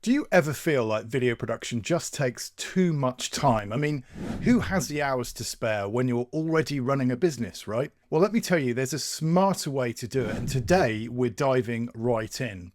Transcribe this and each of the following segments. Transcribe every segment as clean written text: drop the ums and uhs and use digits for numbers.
Do you ever feel like video production just takes too much time? I mean, who has the hours to spare when you're already running a business, right? Well, let me tell you, there's a smarter way to do it. And today we're diving right in.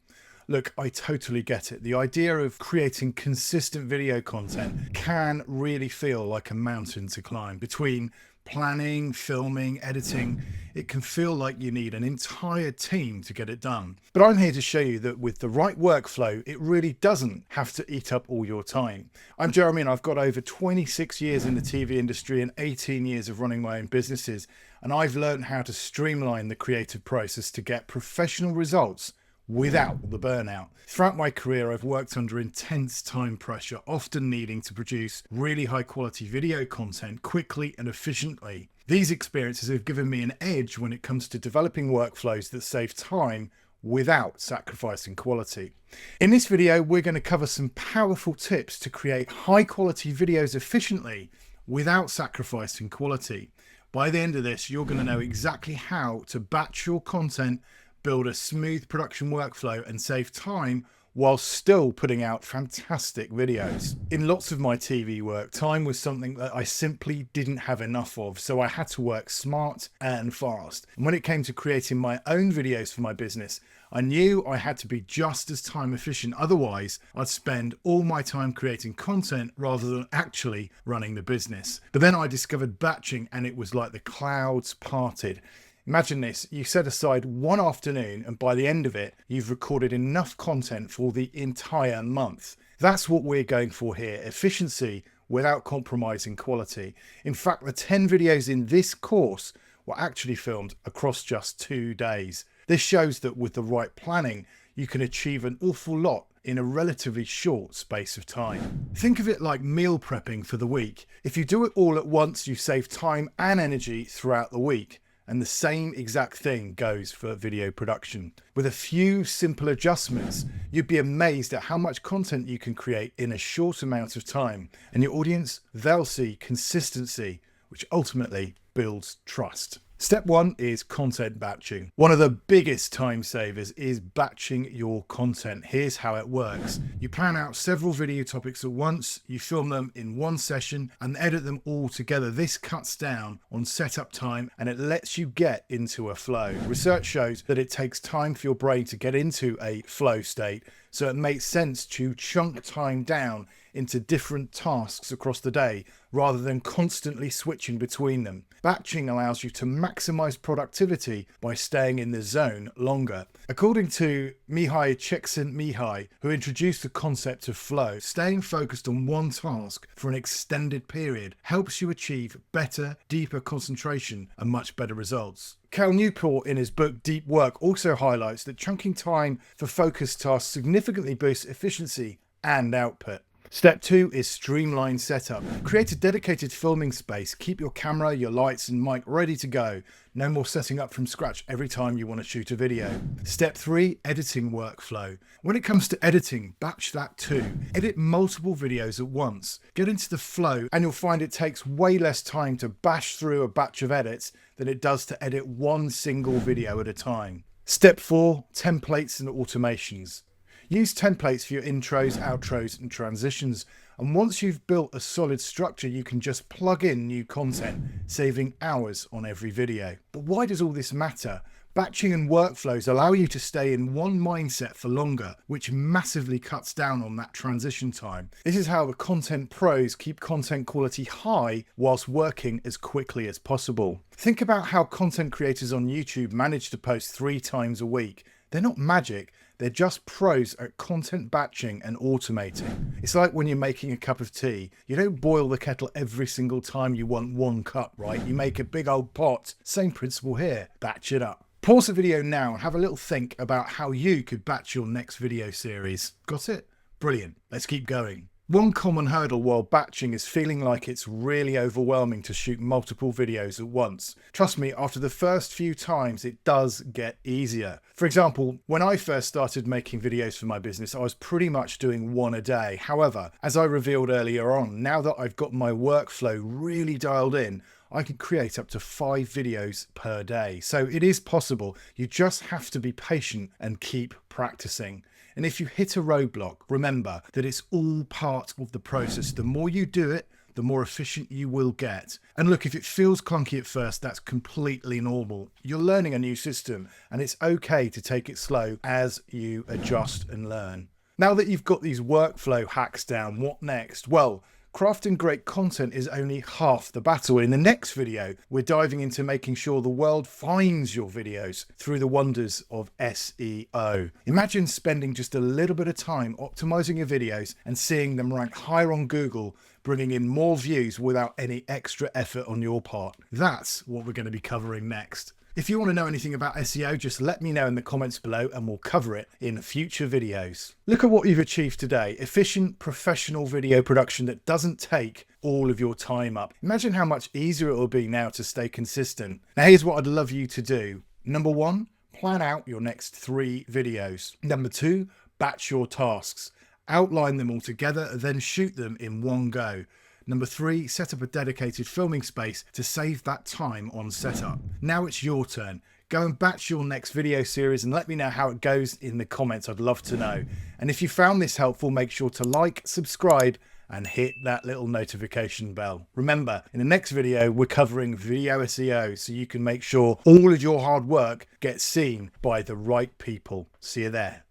Look, I totally get it. The idea of creating consistent video content can really feel like a mountain to climb. Between planning, filming, editing, it can feel like you need an entire team to get it done. But I'm here to show you that with the right workflow, it really doesn't have to eat up all your time. I'm Jeremy and I've got over 26 years in the TV industry and 18 years of running my own businesses. And I've learned how to streamline the creative process to get professional results without the burnout. Throughout my career, I've worked under intense time pressure, often needing to produce really high quality video content quickly and efficiently. These experiences have given me an edge when it comes to developing workflows that save time without sacrificing quality. In this video, we're going to cover some powerful tips to create high quality videos efficiently without sacrificing quality. By the end of this, you're going to know exactly how to batch your content, build a smooth production workflow and save time while still putting out fantastic videos. In lots of my TV work, time was something that I simply didn't have enough of, so I had to work smart and fast. And when it came to creating my own videos for my business, I knew I had to be just as time efficient, otherwise I'd spend all my time creating content rather than actually running the business. But then I discovered batching and it was like the clouds parted. Imagine this, you set aside one afternoon and by the end of it, you've recorded enough content for the entire month. That's what we're going for here, efficiency without compromising quality. In fact, the 10 videos in this course were actually filmed across just 2 days. This shows that with the right planning, you can achieve an awful lot in a relatively short space of time. Think of it like meal prepping for the week. If you do it all at once, you save time and energy throughout the week. And the same exact thing goes for video production. With a few simple adjustments, you'd be amazed at how much content you can create in a short amount of time. And your audience, they'll see consistency, which ultimately builds trust. Step 1 is content batching. One of the biggest time savers is batching your content. Here's how it works. You plan out several video topics at once, you film them in one session and edit them all together. This cuts down on setup time and it lets you get into a flow. Research shows that it takes time for your brain to get into a flow state, so it makes sense to chunk time down into different tasks across the day rather than constantly switching between them. Batching allows you to maximize productivity by staying in the zone longer. According to Mihai Csikszentmihalyi, who introduced the concept of flow, staying focused on one task for an extended period helps you achieve better, deeper concentration and much better results. Cal Newport in his book Deep Work also highlights that chunking time for focused tasks significantly boosts efficiency and output. Step 2 is streamline setup. Create a dedicated filming space. Keep your camera, your lights and mic ready to go. No more setting up from scratch every time you want to shoot a video. Step 3, editing workflow. When it comes to editing, batch that too. Edit multiple videos at once. Get into the flow and you'll find it takes way less time to bash through a batch of edits than it does to edit one single video at a time. Step 4, templates and automations. Use templates for your intros, outros and transitions. And once you've built a solid structure, you can just plug in new content, saving hours on every video. But why does all this matter? Batching and workflows allow you to stay in one mindset for longer, which massively cuts down on that transition time. This is how the content pros keep content quality high whilst working as quickly as possible. Think about how content creators on YouTube manage to post 3 times a week. They're not magic. They're just pros at content batching and automating. It's like when you're making a cup of tea. You don't boil the kettle every single time you want 1 cup, right? You make a big old pot. Same principle here. Batch it up. Pause the video now and have a little think about how you could batch your next video series. Got it? Brilliant. Let's keep going. One common hurdle while batching is feeling like it's really overwhelming to shoot multiple videos at once. Trust me, after the first few times, it does get easier. For example, when I first started making videos for my business, I was pretty much doing 1 a day. However, as I revealed earlier on, now that I've got my workflow really dialed in, I can create up to 5 videos per day. So it is possible. You just have to be patient and keep practicing. And if you hit a roadblock, remember that it's all part of the process. The more you do it, the more efficient you will get. And look, if it feels clunky at first, that's completely normal. You're learning a new system, and it's okay to take it slow as you adjust and learn. Now that you've got these workflow hacks down, what next? Well, crafting great content is only half the battle. In the next video, we're diving into making sure the world finds your videos through the wonders of SEO. Imagine spending just a little bit of time optimizing your videos and seeing them rank higher on Google, bringing in more views without any extra effort on your part. That's what we're going to be covering next. If you want to know anything about SEO, just let me know in the comments below and we'll cover it in future videos. Look at what you've achieved today. Efficient, professional video production that doesn't take all of your time up. Imagine how much easier it will be now to stay consistent. Now here's what I'd love you to do. Number 1, plan out your next 3 videos. Number 2, batch your tasks. Outline them all together, then shoot them in one go. Number 3, set up a dedicated filming space to save that time on setup. Now it's your turn. Go and batch your next video series and let me know how it goes in the comments. I'd love to know. And if you found this helpful, make sure to like, subscribe, and hit that little notification bell. Remember, in the next video, we're covering video SEO, so you can make sure all of your hard work gets seen by the right people. See you there.